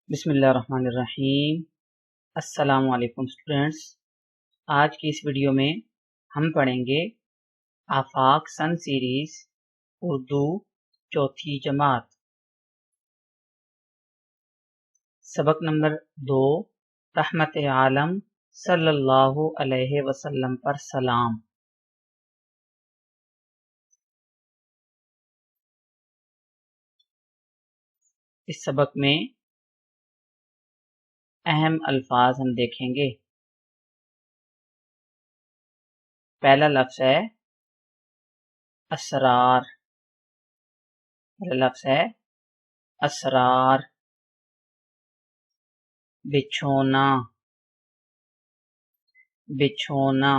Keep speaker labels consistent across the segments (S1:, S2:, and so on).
S1: بسم اللہ الرحمن الرحیم۔ السلام علیکم اسٹوڈینٹس، آج کی اس ویڈیو میں ہم پڑھیں گے آفاق سن سیریز اردو چوتھی جماعت، سبق نمبر 2، رحمت عالم صلی اللہ علیہ وسلم پر سلام۔ اس سبق میں اہم الفاظ ہم دیکھیں گے۔ پہلا لفظ ہے اسرار، اسرار، بچھونا، بچھونا،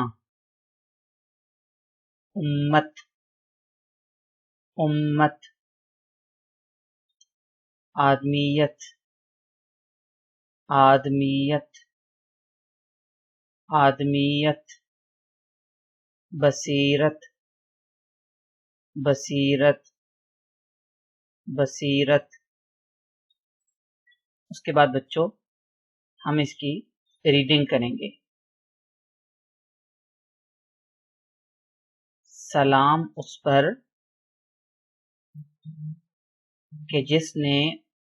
S1: امت، امت، آدمیت، آدمیت، آدمیت، بصیرت، بصیرت، بصیرت۔ اس کے بعد بچوں ہم اس کی ریڈنگ کریں گے۔ سلام اس پر کہ جس نے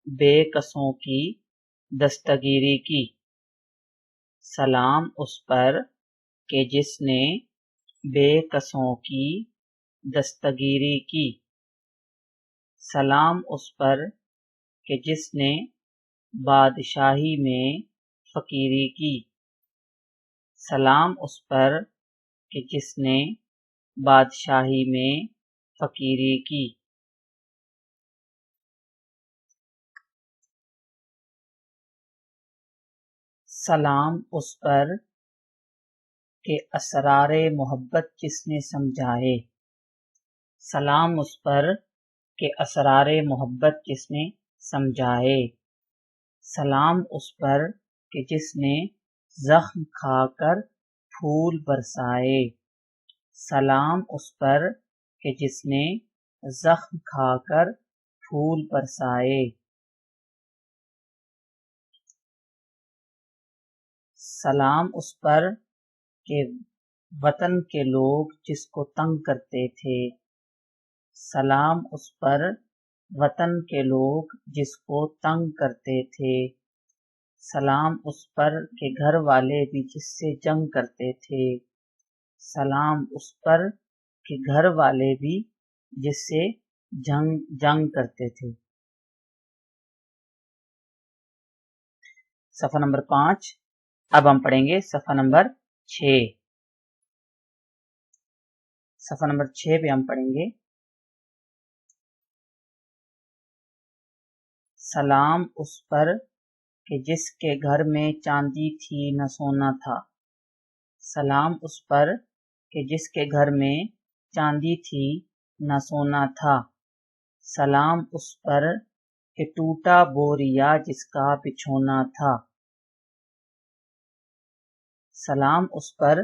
S1: بے کسوں کی دستگیری کی، سلام اس پر کہ جس نے بے کسوں کی دستگیری کی، سلام اس پر کہ جس نے بادشاہی میں فقیری کی، سلام اس پر کہ جس نے بادشاہی میں فقیری کی۔ سلام اس پر کہ اسرار محبت جس نے سمجھائے، سلام اس پر کہ اسرار محبت جس نے سمجھائے، سلام اس پر کہ جس نے زخم کھا کر پھول برسائے، سلام اس پر کہ جس نے زخم کھا کر پھول برسائے، سلام اس پر کہ وطن کے لوگ جس کو تنگ کرتے تھے، سلام اس پر وطن کے لوگ جس کو تنگ کرتے تھے، سلام اس پر کہ گھر والے بھی جس سے جنگ کرتے تھے، سلام اس پر کہ گھر والے بھی جس سے جنگ کرتے تھے۔ صفحہ نمبر 5، اب ہم پڑھیں گے صفحہ نمبر 6۔ صفحہ نمبر 6 پہ ہم پڑھیں گے سلام اس پر کہ جس کے گھر میں چاندی تھی نہ سونا تھا، سلام اس پر کہ جس کے گھر میں چاندی تھی نہ سونا تھا، سلام اس پر کہ ٹوٹا بوریا جس کا بچھونا تھا، سلام اس پر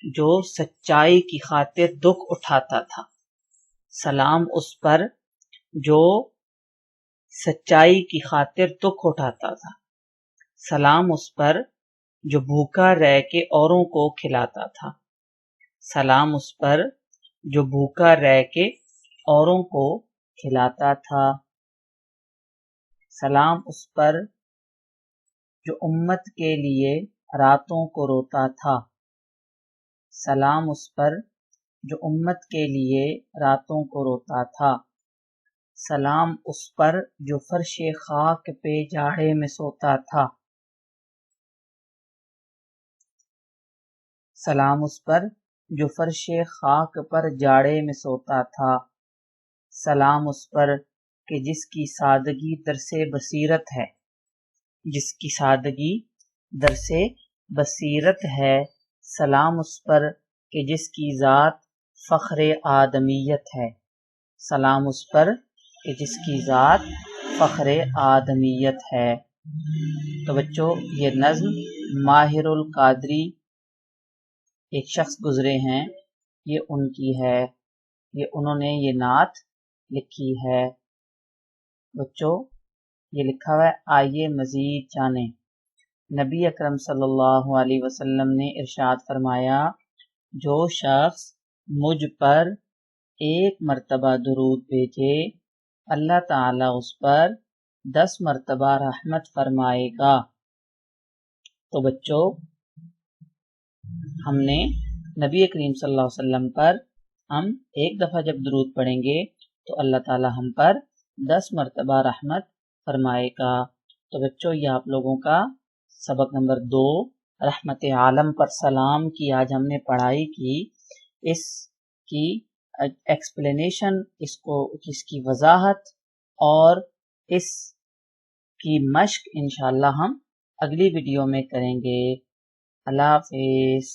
S1: جو سچائی کی خاطر دکھ اٹھاتا تھا، سلام اس پر جو سچائی کی خاطر دکھ اٹھاتا تھا، سلام اس پر جو بھوکا رہ کے اوروں کو کھلاتا تھا، سلام اس پر جو بھوکا رہ کے اوروں کو کھلاتا تھا، سلام اس پر جو امت کے لیے راتوں کو روتا تھا، سلام اس پر جو امت کے لیے راتوں کو روتا تھا، سلام اس پر جو فرش خاک پہ جاڑے میں سوتا تھا، سلام اس پر جو فرش خاک پر جاڑے میں سوتا تھا، سلام اس پر کہ جس کی سادگی درس بصیرت ہے، جس کی سادگی درس بصیرت ہے، سلام اس پر کہ جس کی ذات فخر آدمیت ہے، سلام اس پر کہ جس کی ذات فخر آدمیت ہے۔ تو بچوں یہ نظم ماہر القادری ایک شخص گزرے ہیں، یہ ان کی ہے، یہ انہوں نے یہ نعت لکھی ہے۔ بچوں یہ لکھا ہوا ہے، آئیے مزید جانیں۔ نبی اکرم صلی اللہ علیہ وسلم نے ارشاد فرمایا، جو شخص مجھ پر ایک مرتبہ درود بھیجے اللہ تعالیٰ اس پر 10 مرتبہ رحمت فرمائے گا۔ تو بچوں، ہم نے نبی کریم صلی اللہ علیہ وسلم پر ہم ایک دفعہ جب درود پڑھیں گے تو اللہ تعالیٰ ہم پر 10 مرتبہ رحمت فرمائے گا۔ تو بچوں، یہ آپ لوگوں کا سبق نمبر 2 رحمت عالم پر سلام کی آج ہم نے پڑھائی کی۔ اس کی ایکسپلینیشن، اس کی وضاحت اور اس کی مشق انشاءاللہ ہم اگلی ویڈیو میں کریں گے۔ اللہ حافظ۔